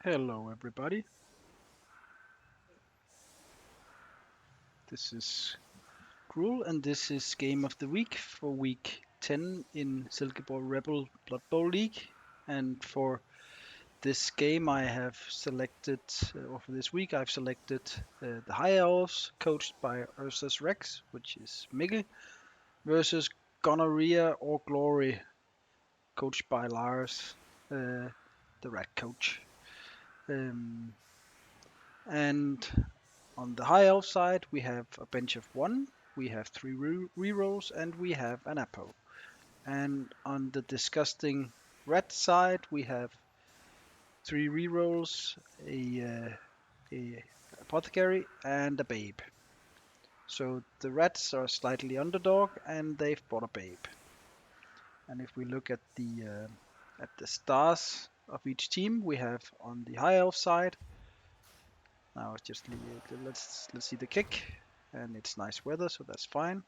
Hello, everybody. This is Gruel, and this is Game of the Week for week 10 in Silkeborg Rebel Blood Bowl League. And for this game, I have selected, or for this week, I've selected the High Elves, coached by Ursus Rex, which is Mikkel, versus Gonorrhea or Glory, coached by Lars, the Rat Coach. Um, and On the high elf side, we have a bench of one, we have three rerolls, and we have an apo. And on the disgusting red side, we have three rerolls, a apothecary, and a babe. So the rats are slightly underdog, and they've bought a babe. And if we look at the stars of each team, we have on the high elf side. Now it's just let's see the kick, and it's nice weather, so that's fine.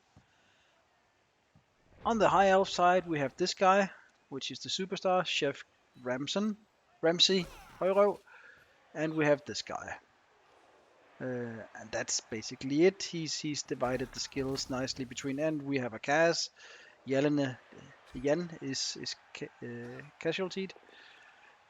On the high elf side, we have this guy, which is the superstar, Chef Ramsey Højrøv, and we have this guy. And that's basically it. He's divided the skills nicely between, and we have a Kaz. Jan is casualtied.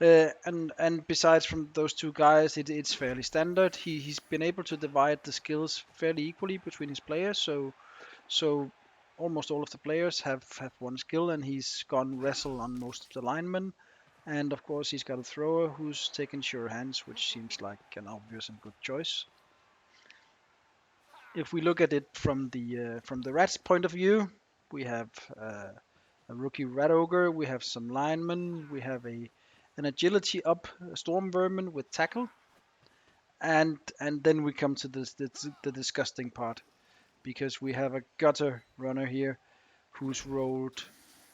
And besides from those two guys, it's fairly standard. He's been able to divide the skills fairly equally between his players, so almost all of the players have one skill, and he's gone wrestle on most of the linemen. And of course, he's got a thrower who's taken sure hands, which seems like an obvious and good choice. If we look at it from the Rats' point of view, we have a rookie Rat Ogre, we have some linemen, we have an agility up Storm Vermin with tackle, and then we come to the disgusting part, because we have a gutter runner here who's rolled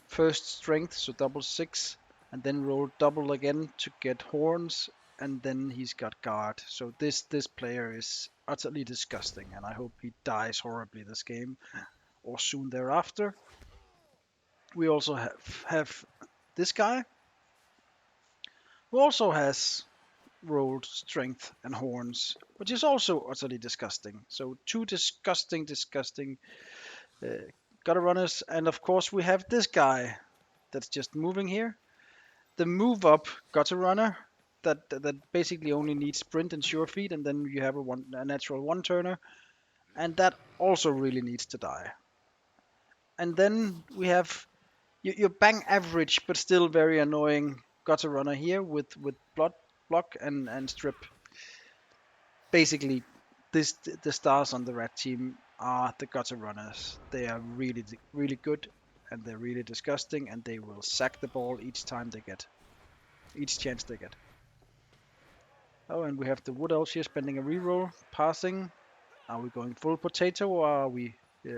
first strength, so double 6, and then rolled double again to get horns, and then he's got guard. So this player is utterly disgusting, and I hope he dies horribly this game or soon thereafter. We also have this guy who also has rolled strength and horns, which is also utterly disgusting. So two disgusting uh, gutter runners, and of course we have this guy that's just moving here. The move up gutter runner that basically only needs sprint and sure feet, and then you have a natural one turner, and that also really needs to die. And then we have your bang average but still very annoying gutter runner here with blood block and strip. Basically, the stars on the red team are the gutter runners. They are really good, and they're really disgusting, and they will sack the ball each chance they get. Oh, and we have the Wood Elves here spending a reroll, passing. Are we going full potato, or uh,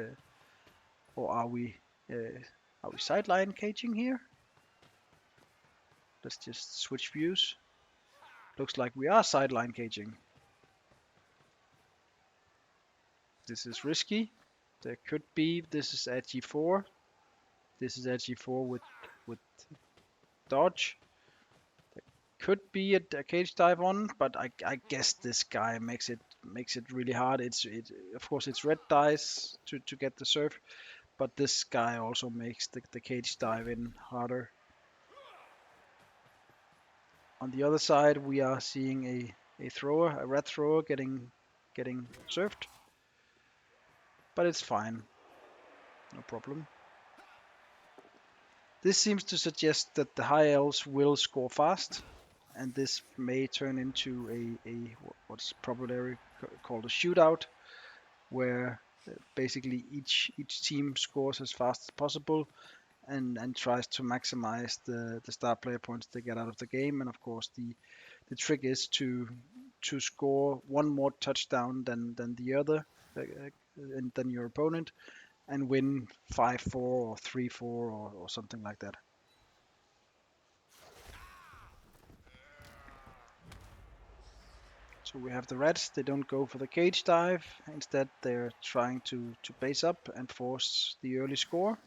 or uh, are we sideline caging here? Let's just switch views. Looks like we are sideline caging. This is risky. There could be. This is at G4. This is at G4 with dodge. Could be a cage dive on, but I guess this guy makes it really hard. Of course it's red dice to get the surf, but this guy also makes the cage dive in harder. On the other side, we are seeing a red thrower getting surfed, but it's fine, no problem. This seems to suggest that the high elves will score fast, and this may turn into a what's popularly called a shootout, where basically each team scores as fast as possible and tries to maximize the star player points they get out of the game. And of course, the trick is to score one more touchdown than the other, and than your opponent, and win 5-4 or 3-4 or something like that. So we have the Reds. They don't go for the cage dive. Instead, they're trying to base up and force the early score.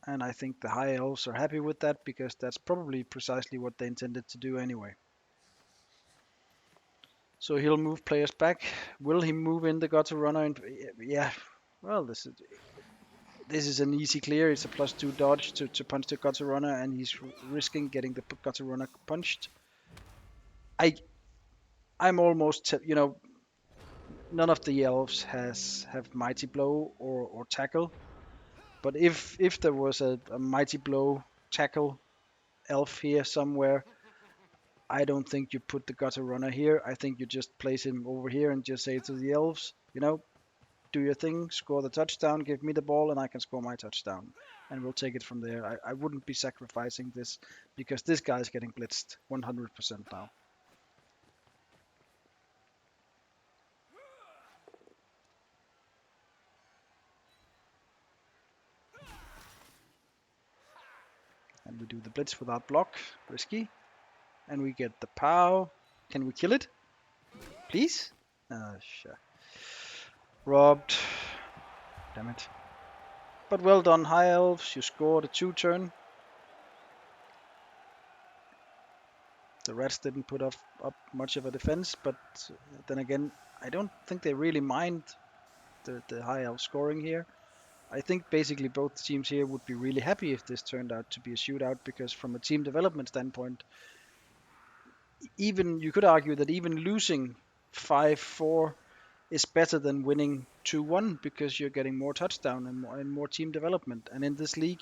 And I think the High Elves are happy with that, because that's probably precisely what they intended to do anyway. So he'll move players back. Will he move in the gutter runner? And yeah, well, this is an easy clear. It's a +2 dodge to punch the gutter runner, and he's risking getting the gutter runner punched. I I'm almost none of the elves have mighty blow or tackle. But if there was a mighty blow tackle elf here somewhere, I don't think you put the gutter runner here. I think you just place him over here and just say to the elves, do your thing, score the touchdown, give me the ball, and I can score my touchdown. And we'll take it from there. I wouldn't be sacrificing this because this guy's getting blitzed 100% now. And we do the blitz without block, risky. And we get the POW. Can we kill it? Please? Sure. Robbed. Damn it. But well done, High Elves. You scored a 2-turn. The Rats didn't put up much of a defense, but then again, I don't think they really mind the High Elf scoring here. I think basically both teams here would be really happy if this turned out to be a shootout, because from a team development standpoint, even you could argue that even losing 5-4 is better than winning 2-1 because you're getting more touchdown and more team development. And in this league,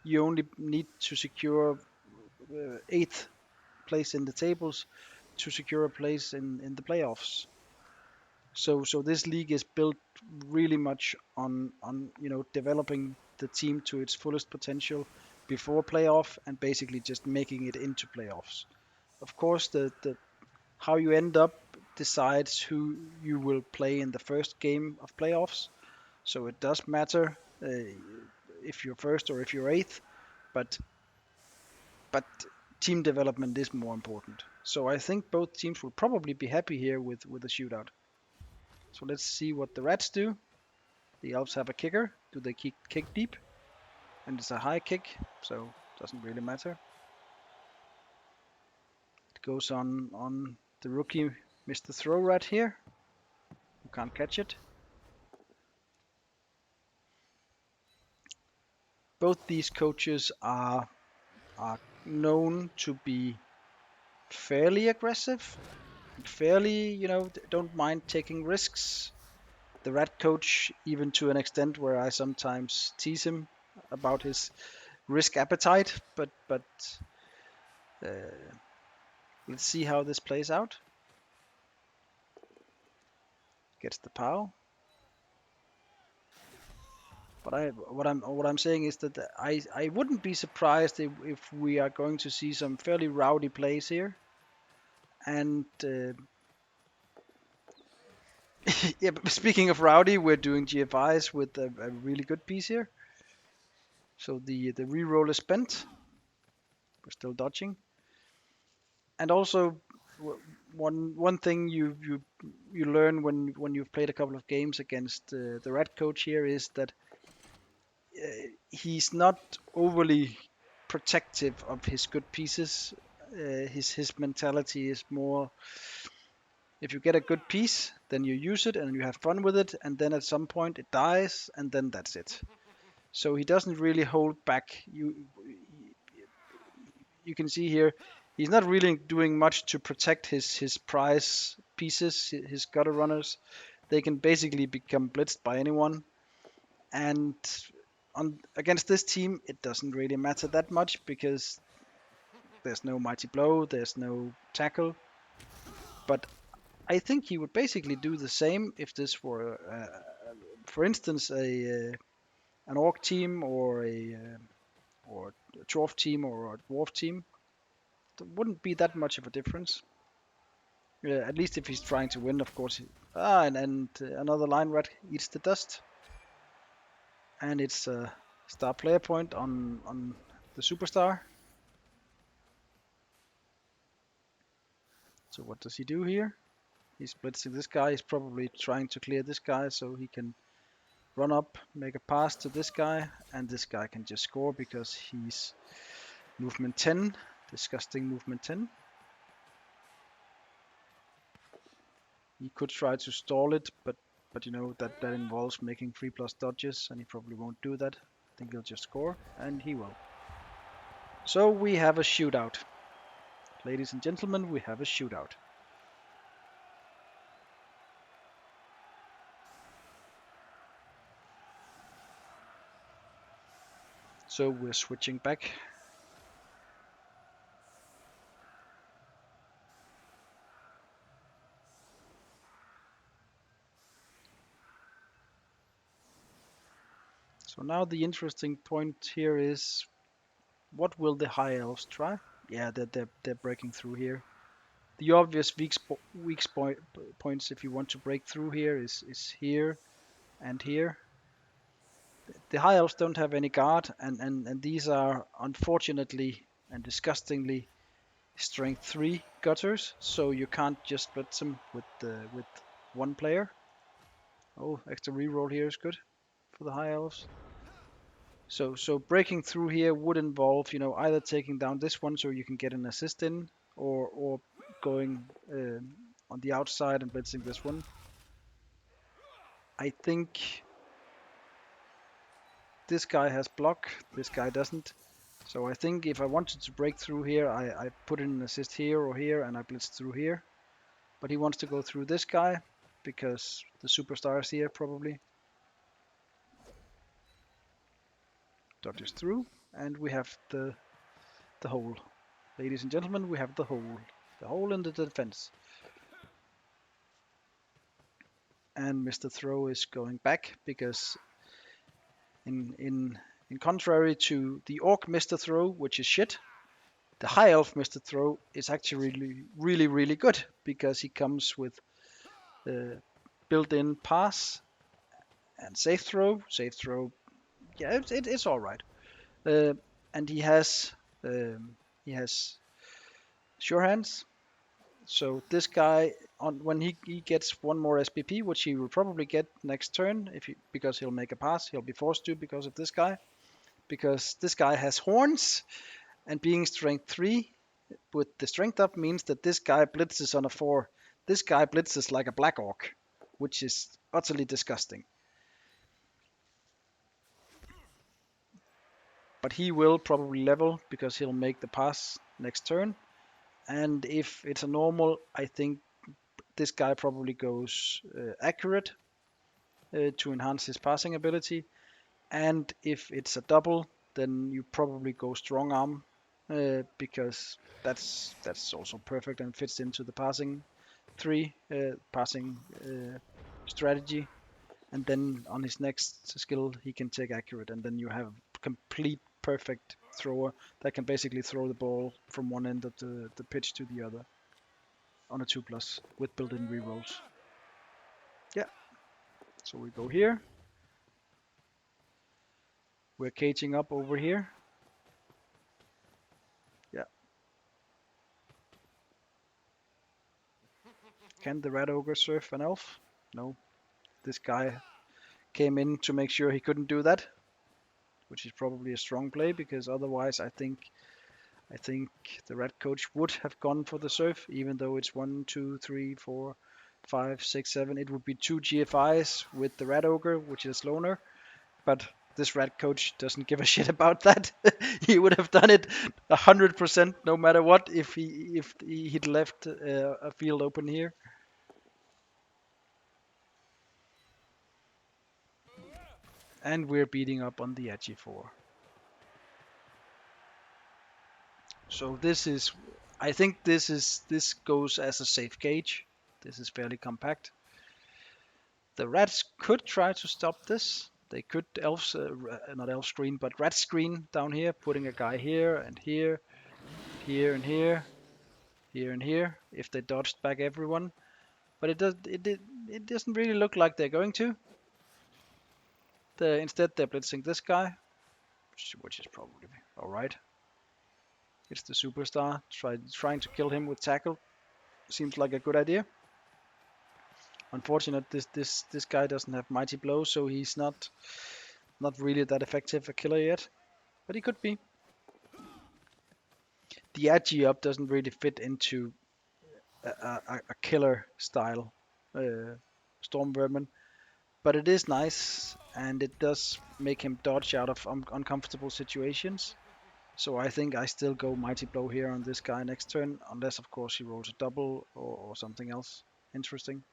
you only need to secure 8th place in the tables to secure a place in the playoffs. So this league is built really much on developing the team to its fullest potential before playoff and basically just making it into playoffs. Of course, the how you end up decides who you will play in the first game of playoffs. So it does matter if you're first or if you're eighth, but but team development is more important. So I think both teams will probably be happy here with a shootout. So let's see what the Rats do. The Elves have a kicker. Do they kick deep? And it's a high kick, so it doesn't really matter. It goes on the rookie Mr. Throw Rat here, who can't catch it. Both these coaches are known to be fairly aggressive, fairly, don't mind taking risks. The Rat coach, even to an extent where I sometimes tease him about his risk appetite, but uh, let's see how this plays out. Gets the POW. But what I'm saying is that I wouldn't be surprised if we are going to see some fairly rowdy plays here. And yeah, but speaking of rowdy, we're doing GFIs with a really good piece here. So the reroll is spent. We're still dodging. And also one thing you learn when you've played a couple of games against the Rat coach here is that he's not overly protective of his good pieces. His mentality is more, if you get a good piece, then you use it and you have fun with it, and then at some point it dies, and then that's it. So he doesn't really hold back. You can see here, he's not really doing much to protect his prize pieces, his gutter runners. They can basically become blitzed by anyone, and against this team, it doesn't really matter that much because there's no mighty blow, there's no tackle. But I think he would basically do the same if this were, for instance, an orc team or a dwarf team or a dwarf team. There wouldn't be that much of a difference. At least if he's trying to win, of course. And another line rat eats the dust, and it's a star player point on the superstar. So what does he do here? He's blitzing this guy. He's probably trying to clear this guy so he can run up, make a pass to this guy, and this guy can just score because he's movement 10. Disgusting movement 10. He could try to stall it, but you know that involves making 3+ dodges, and he probably won't do that. I think he'll just score, and he will. So we have a shootout. Ladies and gentlemen, we have a shootout. So we're switching back. So now the interesting point here is, what will the High Elves try? Yeah, they're breaking through here. The obvious points if you want to break through here is here and here. The High Elves don't have any guard, and these are unfortunately and disgustingly strength 3 gutters, so you can't just blitz them with one player. Oh, extra reroll here is good for the High Elves. So breaking through here would involve, you know, either taking down this one so you can get an assist in, or going on the outside and blitzing this one. I think this guy has block, this guy doesn't. So I think if I wanted to break through here, I put in an assist here or here, and I blitz through here. But he wants to go through this guy because the superstar is here probably. Dodges through, and we have the hole. Ladies and gentlemen, we have the hole. The hole in the defense. And Mr. Throw is going back because in contrary to the Orc Mr. Throw, which is shit, the High Elf Mr. Throw is actually really good because he comes with built-in pass and safe throw. Safe throw, yeah, it's all right. And he has sure hands. So this guy, when he gets one more SPP, which he will probably get next turn, because he'll make a pass, he'll be forced to because of this guy. Because this guy has horns, and being strength 3 with the strength up means that this guy blitzes on a 4. This guy blitzes like a black orc, which is utterly disgusting. But he will probably level because he'll make the pass next turn. And if it's a normal, I think this guy probably goes accurate to enhance his passing ability. And if it's a double, then you probably go strong arm because that's also perfect and fits into the passing strategy. And then on his next skill, he can take accurate, and then you have complete perfect thrower that can basically throw the ball from one end of the pitch to the other on a 2+ with built-in rerolls. Yeah. So we go here. We're caging up over here. Yeah. Can the Rat Ogre surf an elf? No. This guy came in to make sure he couldn't do that, which is probably a strong play because otherwise I think the Rat Coach would have gone for the surf, even though it's 1, 2, 3, 4, 5, 6, 7. It would be 2 GFIs with the Rat Ogre, which is loner. But this Rat Coach doesn't give a shit about that. He would have done it 100% no matter what if he'd left a field open here. And we're beating up on the Agi 4. So I think this goes as a safe gauge. This is fairly compact. The rats could try to stop this. They could not elf screen, but rat screen down here, putting a guy here and here, here and here, here and here, if they dodged back everyone. But it doesn't really look like they're going to. Instead, they're blitzing this guy, which is probably all right. It's the superstar. Trying to kill him with tackle seems like a good idea. Unfortunate, this guy doesn't have mighty blow, so he's not really that effective a killer yet, but he could be. The Agi up doesn't really fit into a killer style. storm vermin, but it is nice and it does make him dodge out of uncomfortable situations. So I think I still go Mighty Blow here on this guy next turn, unless of course he rolls a double or something else interesting.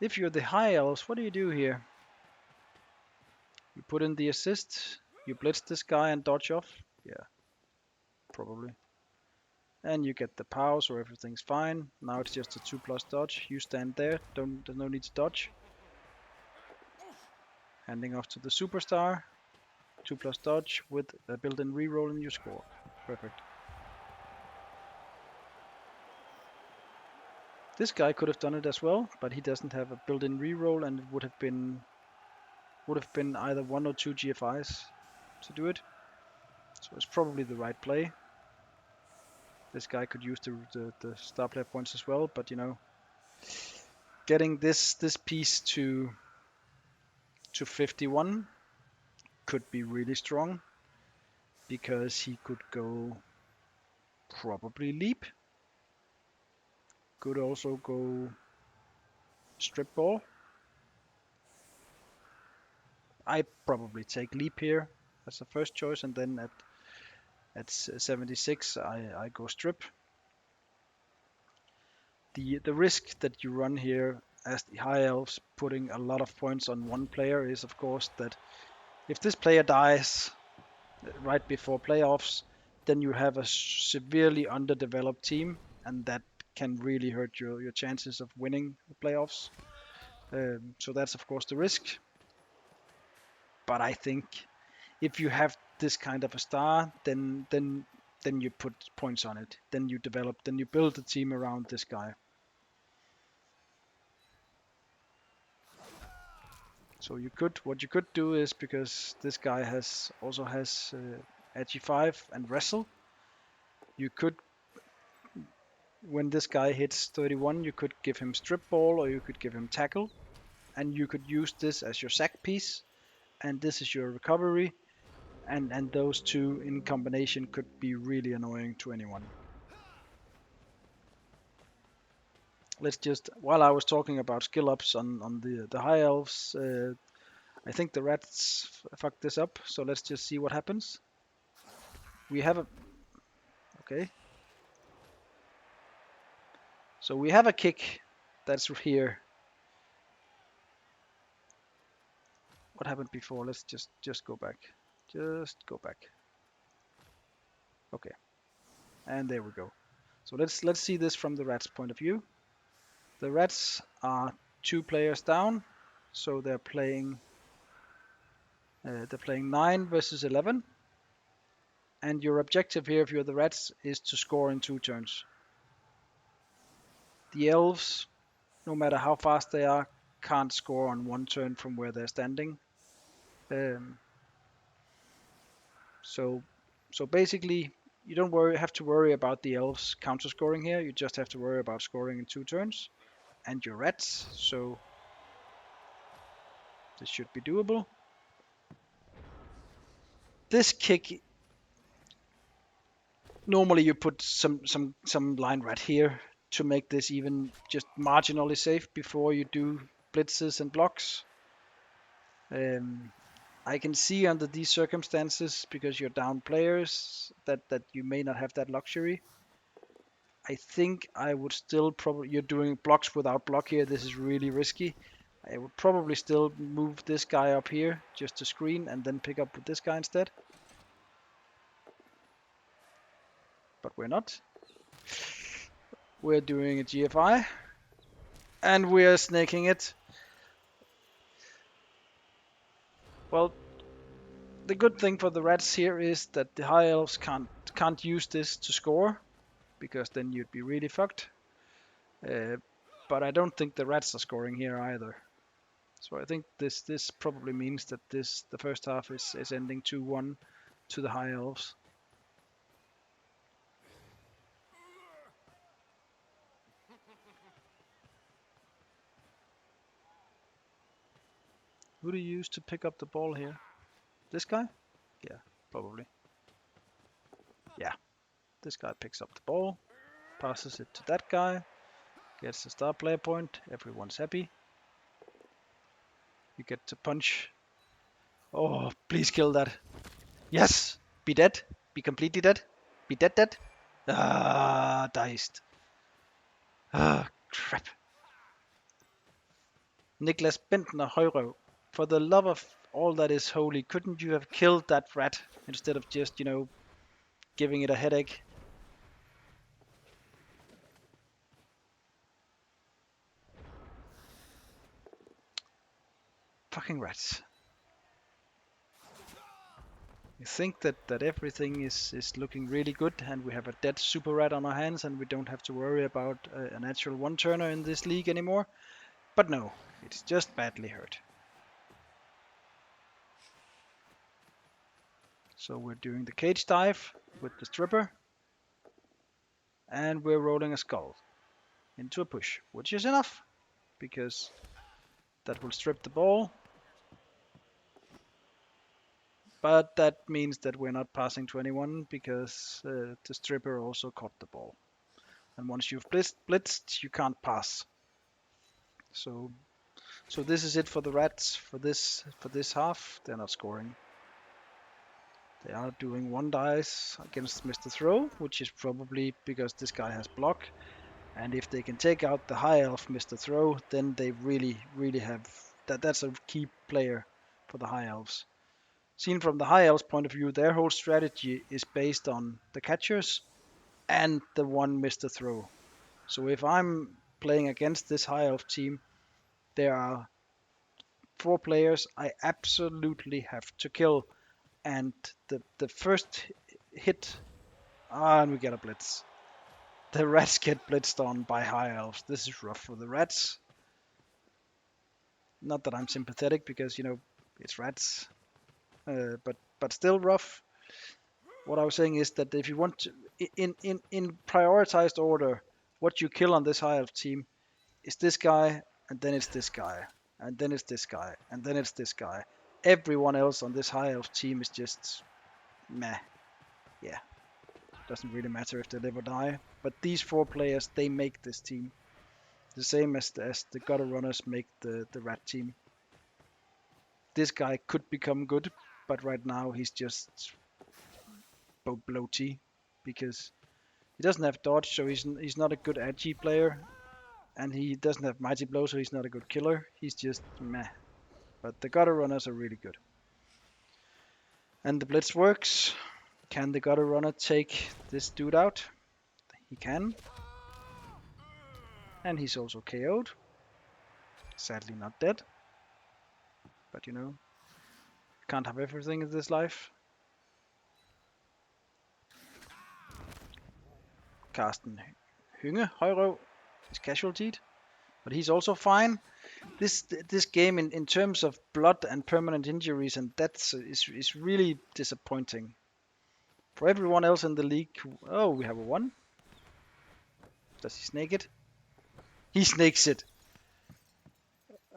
If you're the High Elves, what do you do here? You put in the assist, you blitz this guy and dodge off? Yeah, probably. And you get the power, so everything's fine. Now it's just a 2+ dodge. You stand there, there's no need to dodge. Handing off to the superstar. 2+ dodge with a built-in reroll and you score. Perfect. This guy could have done it as well, but he doesn't have a built-in reroll, and it would have been either 1 or 2 GFIs to do it. So it's probably the right play. This guy could use the star player points as well, but you know, getting this piece to 51 could be really strong because he could go probably leap. Could also go strip ball. I probably take leap here as the first choice, and then at 76 I go strip. The risk that you run here as the High Elves putting a lot of points on one player is of course that if this player dies right before playoffs, then you have a severely underdeveloped team, and that can really hurt your chances of winning the playoffs. So that's of course the risk. But I think if you have this kind of a star, then you put points on it. Then you develop, then you build a team around this guy. So what you could do is, because this guy also has Agi5 and Wrestle, you could, when this guy hits 31, you could give him Strip Ball or you could give him Tackle, and you could use this as your sack piece, and this is your recovery, and those two in combination could be really annoying to anyone. Let's just, while I was talking about skill ups on the High Elves, I think the rats fucked this up, so let's just see what happens. We have a, okay. So we have a kick that's here. What happened before? Let's just go back. Just go back. Okay. And there we go. So let's see this from the rats' point of view. The rats are 2 players down, so they're playing 9 versus 11. And your objective here, if you're the rats, is to score in 2 turns. The elves, no matter how fast they are, can't score on 1 turn from where they're standing. So basically, you don't have to worry about the elves counter scoring here. You just have to worry about scoring in 2 turns, and your rats. So this should be doable. This kick, normally you put some line rat here to make this even just marginally safe before you do blitzes and blocks. I can see under these circumstances, because you're down players, that you may not have that luxury. I think I would still probably, you're doing blocks without block here, this is really risky. I would probably still move this guy up here just to screen and then pick up with this guy instead. But we're not. We're doing a GFI. And we're snaking it. Well, the good thing for the rats here is that the High Elves can't use this to score, because then you'd be really fucked. But I don't think the rats are scoring here either. So I think this probably means that the first half is ending 2-1 to the High Elves. Who do you use to pick up the ball here? This guy? Yeah, probably. Yeah, this guy picks up the ball. Passes it to that guy. Gets a star player point. Everyone's happy. You get to punch. Oh, please kill that. Yes! Be dead. Be completely dead. Be dead. Ah, diced. Ah, crap. Niklas Bentner Højrøv, for the love of all that is holy, couldn't you have killed that rat instead of just, giving it a headache? Fucking rats. You think that everything is looking really good and we have a dead super rat on our hands and we don't have to worry about a natural one-turner in this league anymore. But no, it's just badly hurt. So we're doing the cage dive with the stripper. And we're rolling a skull into a push, which is enough because that will strip the ball. But that means that we're not passing to anyone because the stripper also caught the ball. And once you've blitzed, you can't pass. So this is it for the rats for this half. They're not scoring. They are doing one dice against Mr. Throw, which is probably because this guy has block. And if they can take out the high elf Mr. Throw, then they really, really have that's a key player for the high elves. Seen from the high elves point of view, their whole strategy is based on the catchers and the one Mr. Throw. So if I'm playing against this high elf team, there are 4 players I absolutely have to kill, and the first hit, and we get a blitz. The rats get blitzed on by high elves. This is rough for the rats. Not that I'm sympathetic because it's rats, but still rough. What I was saying is that if you want to, in prioritized order, what you kill on this high elf team is this guy, and then it's this guy, and then it's this guy, and then it's this guy. Everyone else on this high elf team is just meh. Yeah, doesn't really matter if they live or die. But these 4 players, they make this team. The same as the gutter runners make the rat team. This guy could become good, but right now he's just bloaty because he doesn't have dodge, so he's not a good agi player, and he doesn't have mighty blow, so he's not a good killer. He's just meh. But the gutter runners are really good. And the blitz works. Can the gutter runner take this dude out? He can. And he's also KO'd. Sadly not dead. But can't have everything in this life. Carsten Hynge Højrøv is casualtied, but he's also fine. This game in terms of blood and permanent injuries and deaths is really disappointing. For everyone else in the league, oh, we have a 1. Does he snake it? He snakes it.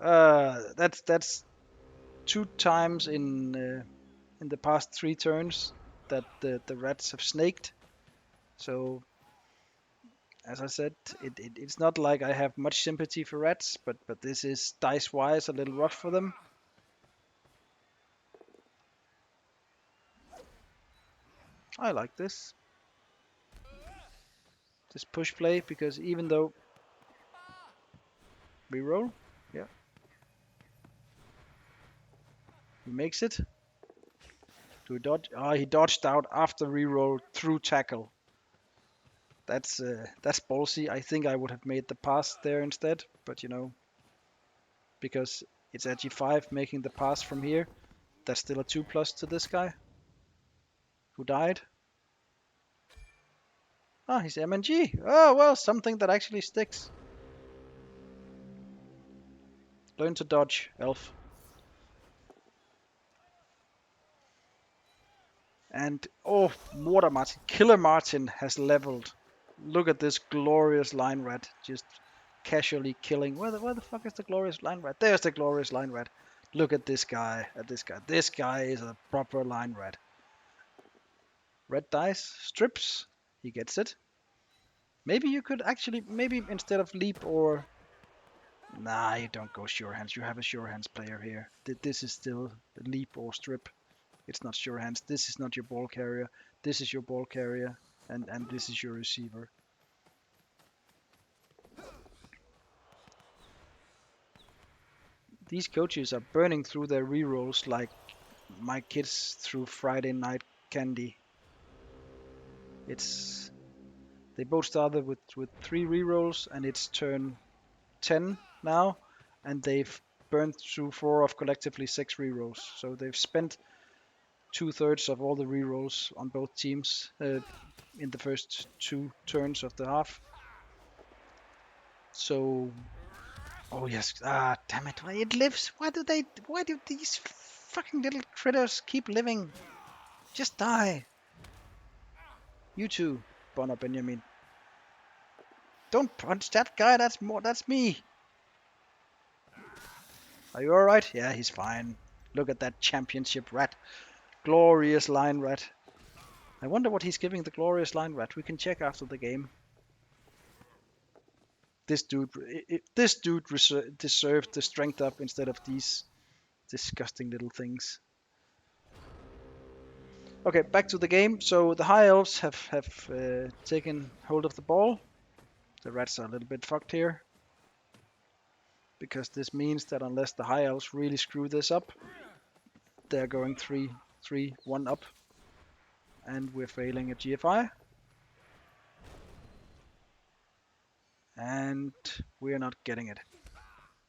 That's 2 times in the past 3 turns that the rats have snaked. So, as I said, it's not like I have much sympathy for rats, but this is dice-wise a little rough for them. I like this push play because even though reroll, yeah, he makes it. Do we dodge? Ah, he dodged out after reroll through tackle. That's ballsy. I think I would have made the pass there instead, but because it's at G5 making the pass from here, that's still a 2+ to this guy who died. Ah, he's MNG. Oh, well, something that actually sticks. Learn to dodge, Elf. And, oh, Mortar Martin. Killer Martin has leveled. Look at this glorious line rat just casually killing. Where the fuck is the glorious line rat? There's the glorious line rat. Look at this guy. This guy is a proper line rat. Red dice. Strips. He gets it. Maybe you could actually, maybe instead of leap or... Nah, you don't go sure hands. You have a sure hands player here. This is still leap or strip. It's not sure hands. This is not your ball carrier. This is your ball carrier, and this is your receiver. These coaches are burning through their rerolls like my kids through Friday night candy. It's They both started with 3 rerolls, and it's turn 10 now, and they've burned through 4 of collectively 6 rerolls. So they've spent 2/3 of all the rerolls on both teams in the first 2 turns of the half. So, oh yes, damn it, why it lives? Why do these fucking little critters keep living? Just die. You too, Bonner Benjamin. Don't punch that guy. That's me. Are you alright? Yeah, he's fine. Look at that championship rat. Glorious line rat. I wonder what he's giving the glorious line rat. We can check after the game. This dude, deserved the strength up instead of these disgusting little things. Okay, back to the game. So the high elves have taken hold of the ball. The rats are a little bit fucked here, because this means that unless the high elves really screw this up, they're going 3-1 up, and we're failing at GFI, and we're not getting it.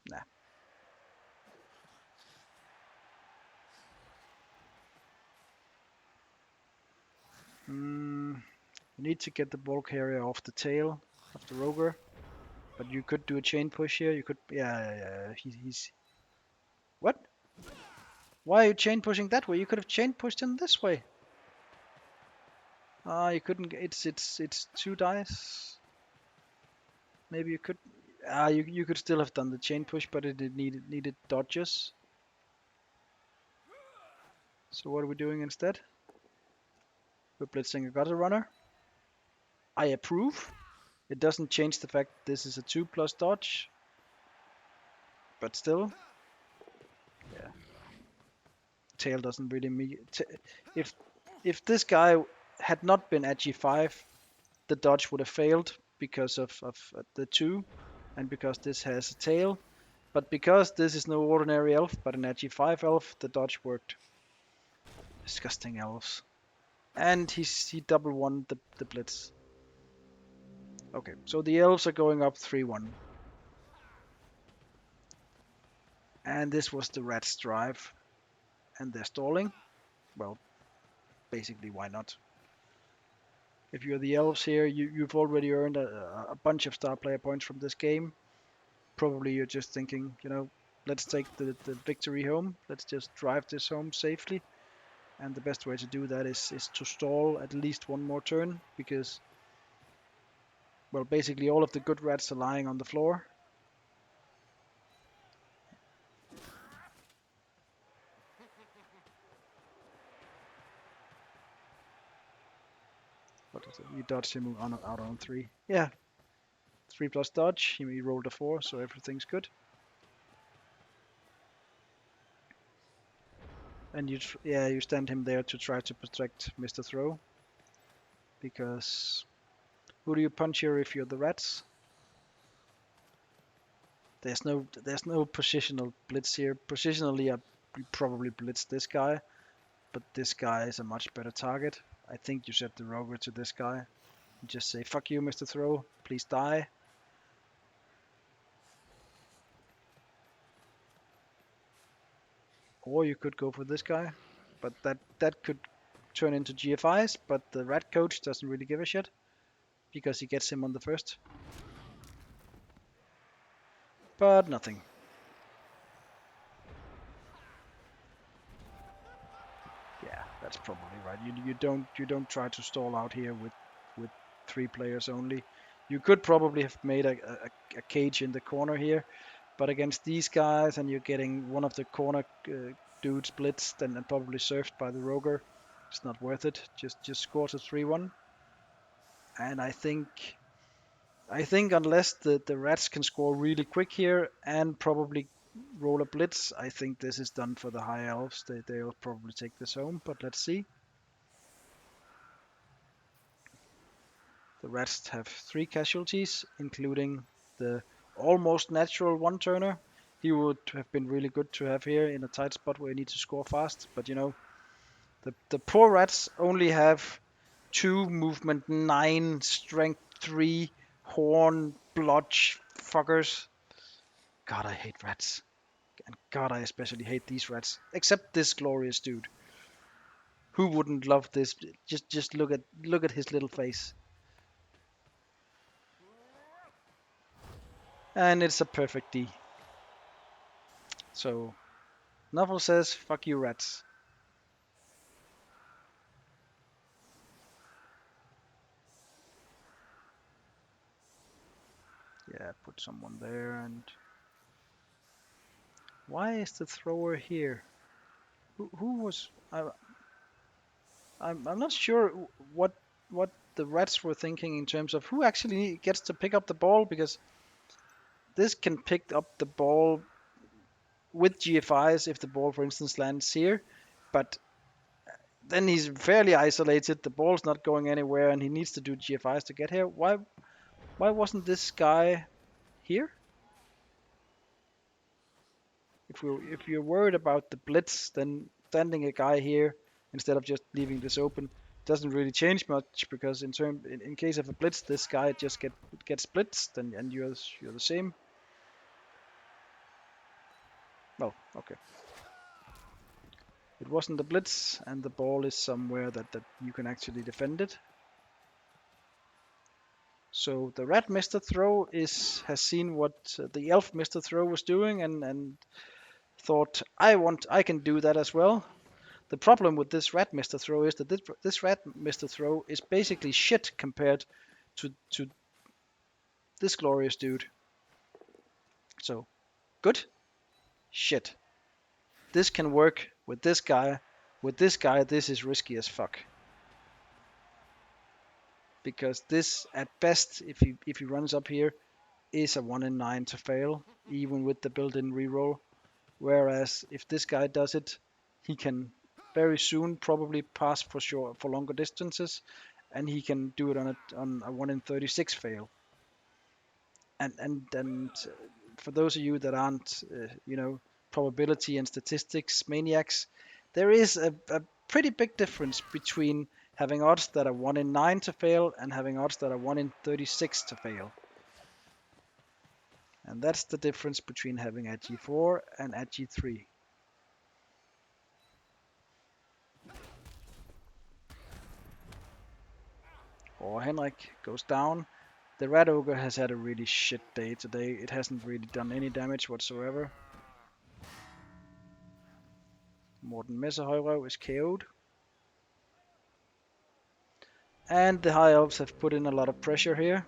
Nah. You need to get the ball carrier off the tail of the rogue, but you could do a chain push here. You could, yeah. He's what? Why are you chain pushing that way? You could have chain pushed him this way. You couldn't. It's 2 dice. Maybe you could. You could still have done the chain push, but it needed dodges. So what are we doing instead? We're blitzing a gutter runner. I approve. It doesn't change the fact this is a 2+ dodge, but still, yeah. Tail doesn't really mean. If this guy had not been at G5, the dodge would have failed because of the 2, and because this has a tail. But because this is no ordinary elf, but an G5 elf, the dodge worked. Disgusting elves. And he double won the blitz. Okay, so the elves are going up 3-1. And this was the rats' drive. And they're stalling. Well, basically, why not? If you're the elves here, you've already earned a bunch of star player points from this game. Probably you're just thinking, let's take the victory home. Let's just drive this home safely. And the best way to do that is to stall at least one more turn, because, well, basically all of the good rats are lying on the floor. What is it? You dodge him out on 3. Yeah, 3+ dodge. He rolled a 4, so everything's good. And you stand him there to try to protect Mr. Throw, because who do you punch here if you're the rats? There's no positional blitz here. Positionally, I probably blitz this guy, but this guy is a much better target. I think you set the rover to this guy and just say, fuck you, Mr. Throw, please die. Or you could go for this guy, but that could turn into GFIs, but the rat coach doesn't really give a shit, because he gets him on the first. But nothing. Yeah, that's probably right. You don't try to stall out here with 3 players only. You could probably have made a cage in the corner here, but against these guys, and you're getting one of the corner dudes blitzed and probably surfed by the rogue, it's not worth it. Just score to 3-1. And I think I think unless the rats can score really quick here and probably roll a blitz, I think this is done for the high elves. They'll probably take this home, but let's see. The rats have 3 casualties, including the almost natural one-turner. He would have been really good to have here in a tight spot where you need to score fast, but you know, the poor rats only have 2 movement 9, strength 3, horn, blodge, fuckers. God, I hate rats. And God, I especially hate these rats. Except this glorious dude. Who wouldn't love this? Just look at his little face. And it's a perfect D. So Nuffle says, fuck you rats. Yeah, put someone there. And why is the thrower here? Who was? I'm not sure what the rats were thinking in terms of who actually gets to pick up the ball, because this can pick up the ball with GFIs if the ball, for instance, lands here, but then he's fairly isolated. The ball's not going anywhere, and he needs to do GFIs to get here. Why wasn't this guy here? If you're worried about the blitz, then standing a guy here instead of just leaving this open doesn't really change much, because in case of a blitz, this guy just gets blitzed, and you're the same. Well, okay. It wasn't a blitz, and the ball is somewhere that you can actually defend it. So the rat missed a throw has seen what the elf missed a throw was doing, and thought, I can do that as well. The problem with this rat missed a throw is that this rat missed a throw is basically shit compared to this glorious dude. So good shit. This can work with this guy. With this guy, this is risky as fuck. Because this, at best, if he runs up here, is a 1 in 9 to fail, even with the built-in reroll. Whereas if this guy does it, he can very soon probably pass for longer distances, and he can do it on a 1 in 36 fail. And for those of you that aren't probability and statistics maniacs, there is a pretty big difference between having odds that are 1 in 9 to fail and having odds that are 1 in 36 to fail. And that's the difference between having at G4 and at G3. Or Henrik goes down. The Rat Ogre has had a really shit day today. It hasn't really done any damage whatsoever. Morten Messerhøjrøv is KO'd. And the High Elves have put in a lot of pressure here,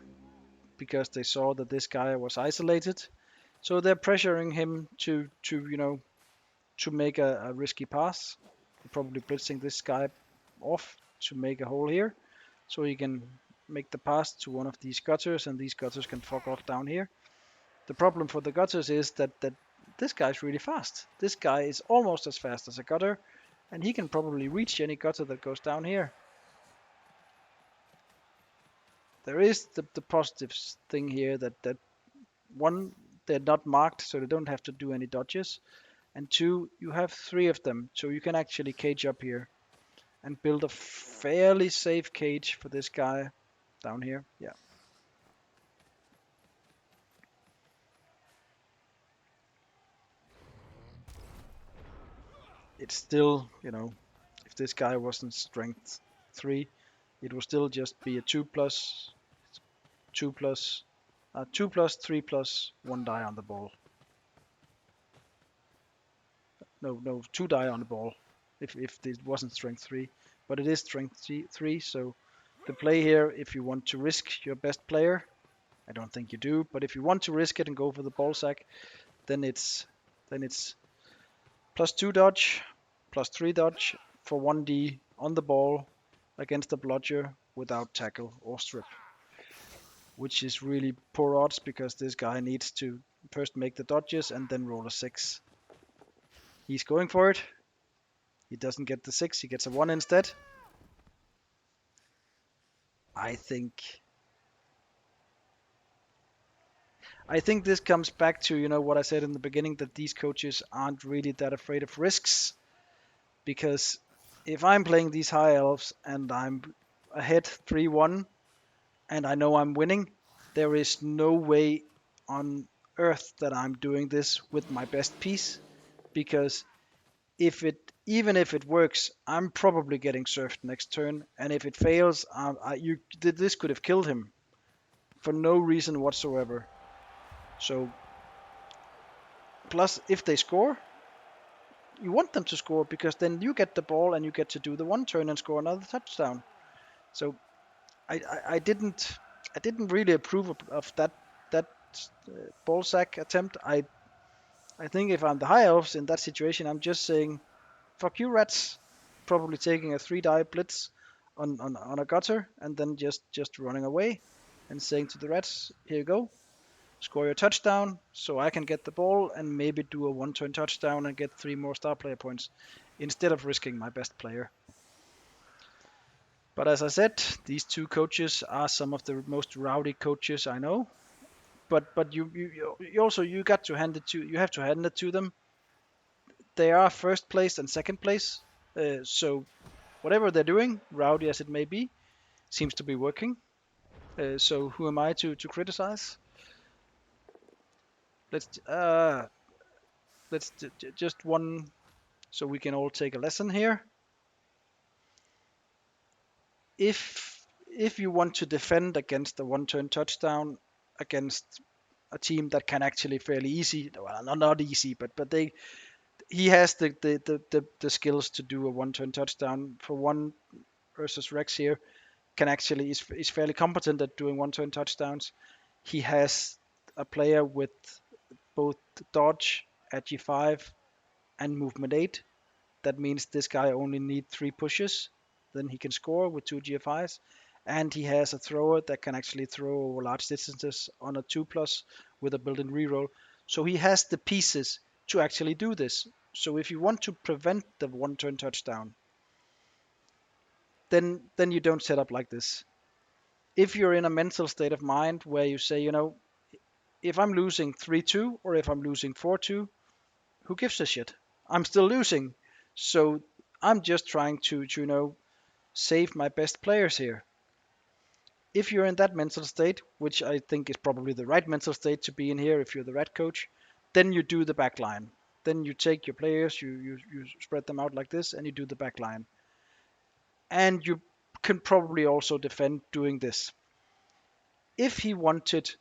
because they saw that this guy was isolated. So they're pressuring him to make a risky pass. They're probably blitzing this guy off to make a hole here, so he can make the pass to one of these gutters, and these gutters can fuck off down here. The problem for the gutters is that this guy's really fast. This guy is almost as fast as a gutter, and he can probably reach any gutter that goes down here. There is the positive thing here that one, they're not marked, so they don't have to do any dodges, and two, you have 3 of them, so you can actually cage up here and build a fairly safe cage for this guy down here. Yeah. It's still, if this guy wasn't strength 3, it would still just be a 2 plus 2 plus 2 plus 3 plus 1 die on the ball. No, 2 die on the ball if it wasn't strength 3, but it is strength 3. So the play here, if you want to risk your best player, I don't think you do, but if you want to risk it and go for the ball sack, then it's plus 2 dodge, plus 3 dodge for 1d on the ball against the bludger without tackle or strip. which is really poor odds because this guy needs to first make the dodges and then roll a 6. He's going for it. He doesn't get the 6, he gets a 1 instead. I think I think this comes back to, what I said in the beginning, that these coaches aren't really that afraid of risks, because if I'm playing these high elves and I'm ahead 3-1 and I know I'm winning, there is no way on earth that I'm doing this with my best piece, because even if it works, I'm probably getting served next turn, and if it fails, this could have killed him for no reason whatsoever. So plus, if they score, you want them to score because then you get the ball and you get to do the one turn and score another touchdown. So I didn't really approve of that ball sack attempt. I think if I'm the high elves in that situation, I'm just saying, fuck you, rats. Probably taking a 3-die blitz on a gutter and then just running away and saying to the rats, here you go, score your touchdown so I can get the ball and maybe do a one-turn touchdown and get 3 more star player points instead of risking my best player. But as I said, these two coaches are some of the most rowdy coaches I know. But you also you got to hand it to you have to hand it to them. They are first place and second place, so whatever they're doing, rowdy as it may be, seems to be working. So who am I to criticize? Let's just one, so we can all take a lesson here. If you want to defend against a one-turn touchdown against a team that can actually fairly easy, well, not easy, but he has the skills to do a one-turn touchdown for one versus Rex here. Can actually is fairly competent at doing one-turn touchdowns. He has a player with both dodge at G5 and movement 8. That means this guy only needs 3 pushes, then he can score with 2 GFIs. And he has a thrower that can actually throw over large distances on a 2+ with a built-in reroll. So he has the pieces to actually do this. So if you want to prevent the one-turn touchdown, then you don't set up like this. If you're in a mental state of mind where you say, if I'm losing 3-2 or if I'm losing 4-2, who gives a shit? I'm still losing. So I'm just trying to save my best players here. If you're in that mental state, which I think is probably the right mental state to be in here if you're the red coach, then you do the back line. Then you take your players, you spread them out like this, and you do the back line. And you can probably also defend doing this. If he wanted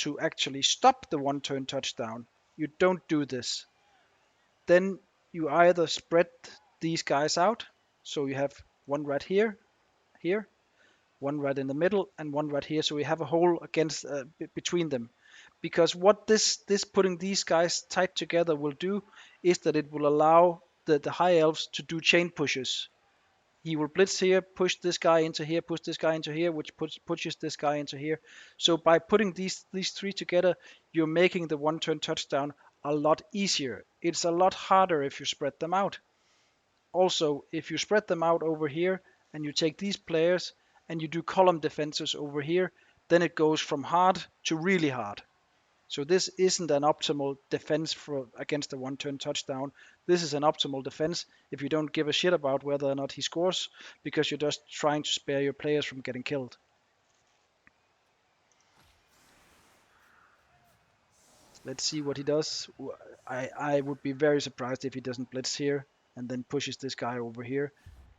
to actually stop the one-turn touchdown, you don't do this. Then you either spread these guys out, so you have one rat here, one rat in the middle, and one rat here, so we have a hole against between them. Because what this putting these guys tight together will do is that it will allow the high elves to do chain pushes. He will blitz here, push this guy into here, push this guy into here, which pushes this guy into here. So by putting these 3 together, you're making the one-turn touchdown a lot easier. It's a lot harder if you spread them out. Also, if you spread them out over here and you take these players and you do column defenses over here, then it goes from hard to really hard. So this isn't an optimal defense against a one-turn touchdown. This is an optimal defense if you don't give a shit about whether or not he scores, because you're just trying to spare your players from getting killed. Let's see what he does. I would be very surprised if he doesn't blitz here and then pushes this guy over here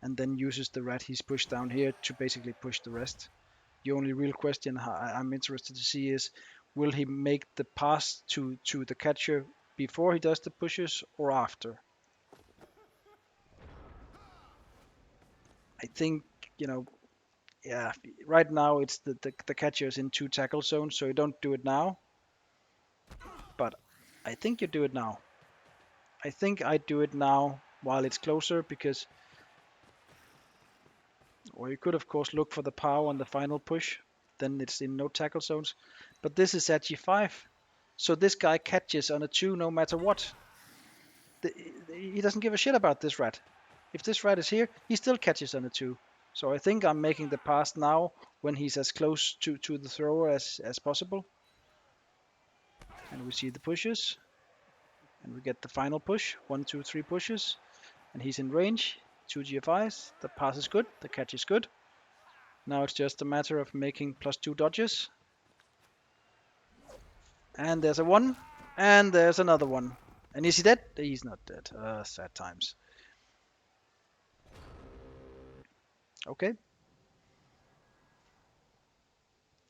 and then uses the rat he's pushed down here to basically push the rest. The only real question I'm interested to see is, will he make the pass to the catcher before he does the pushes or after? I think, yeah, right now it's the catcher is in 2 tackle zones, so you don't do it now. But I think you do it now. I think I do it now while it's closer, because, or you could of course look for the power on the final push. then it's in no tackle zones. But this is at G5, so this guy catches on a 2 no matter what. He doesn't give a shit about this rat. If this rat is here, he still catches on a 2. So I think I'm making the pass now when he's as close to the thrower as possible. And we see the pushes. And we get the final push. 1, 2, 3 pushes. And he's in range. 2 GFIs. The pass is good. The catch is good. Now it's just a matter of making +2 dodges. And there's a 1. And there's another 1. And is he dead? He's not dead. Sad times. Okay.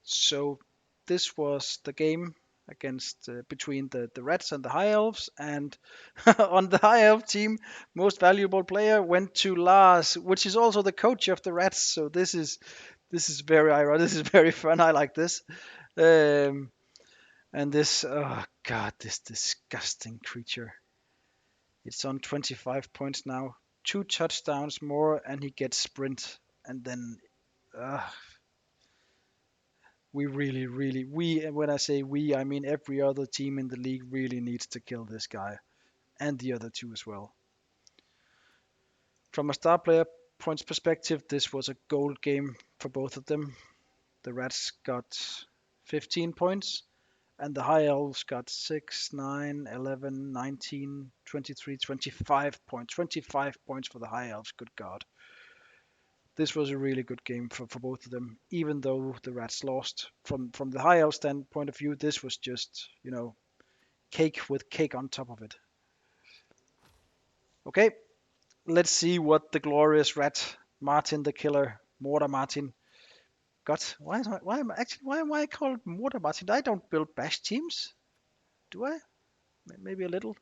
So this was the game against between the Reds and the High Elves, and on the High Elf team, most valuable player went to Lars, which is also the coach of the Reds. So this is very ironic. This is very fun. I like this. Um, and this, oh god, this disgusting creature. It's on 25 points now. 2 touchdowns more, and he gets sprint, and then. We really, really, when I say we, I mean every other team in the league really needs to kill this guy and the other two as well. From a star player points perspective, this was a gold game for both of them. The Rats got 15 points and the High Elves got 6, 9, 11, 19, 23, 25 points. 25 points for the High Elves, good God. This was a really good game for both of them, even though the Rats lost. From the High Elf standpoint of view, this was just, cake with cake on top of it. Okay, let's see what the glorious rat, Martin the Killer, Mortar Martin, got. Why am I called Mortar Martin? I don't build bash teams, do I? Maybe a little.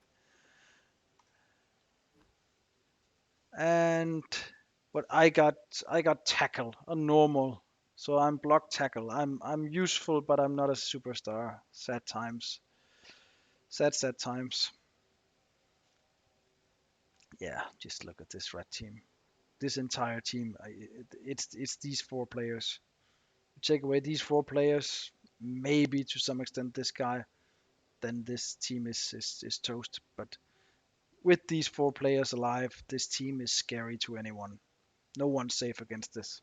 And what I got tackle, a normal. So I'm block tackle. I'm useful, but I'm not a superstar. Sad times. Sad times. Yeah, just look at this red team. This entire team. It's these 4 players. Take away these 4 players, maybe to some extent this guy, then this team is toast. But with these 4 players alive, this team is scary to anyone. No one's safe against this.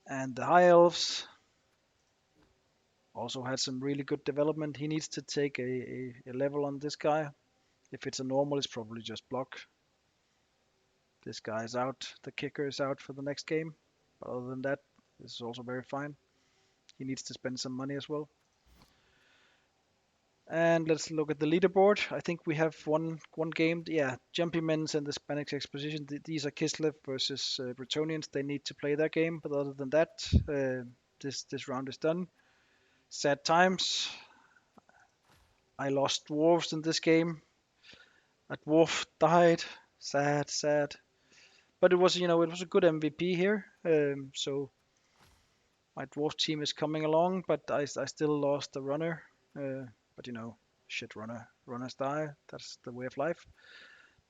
And the High Elves also had some really good development. He needs to take a level on this guy. If it's a normal, it's probably just block. This guy is out. The kicker is out for the next game. But other than that, this is also very fine. He needs to spend some money as well. And let's look at the leaderboard. I think we have one game. Yeah, Jumpy Men's and the Spanish Exposition. These are Kislev versus Bretonians. They need to play their game. But other than that, this round is done. Sad times. I lost dwarves in this game. A dwarf died. Sad. But it was a good MVP here. So my dwarf team is coming along, but I still lost the runner. But shit, runners die. That's the way of life.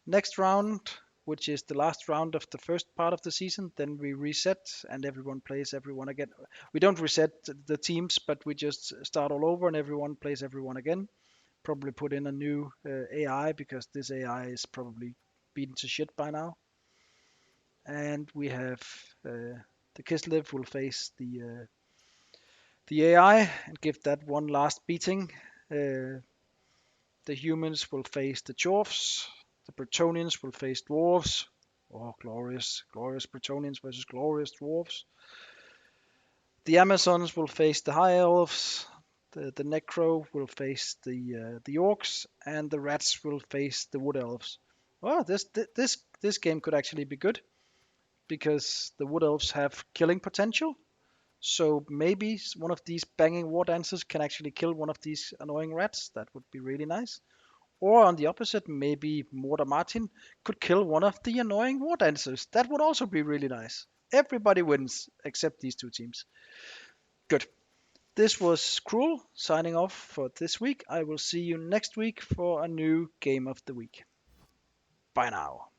Next round, which is the last round of the first part of the season, then we reset and everyone plays everyone again. We don't reset the teams, but we just start all over and everyone plays everyone again. Probably put in a new AI because this AI is probably beaten to shit by now. And we have the Kislev will face the AI and give that one last beating. The humans will face the dwarfs. The Bretonians will face dwarves. Oh, glorious Bretonians versus glorious dwarves. The Amazons will face the High Elves. The Necro will face the Orcs, and the Rats will face the Wood Elves. Oh, this game could actually be good because the Wood Elves have killing potential. So maybe one of these banging war dancers can actually kill one of these annoying rats. That would be really nice. Or on the opposite, maybe Mortar Martin could kill one of the annoying war dancers. That would also be really nice. Everybody wins except these 2 teams. Good. This was Cruel signing off for this week. I will see you next week for a new game of the week. Bye now.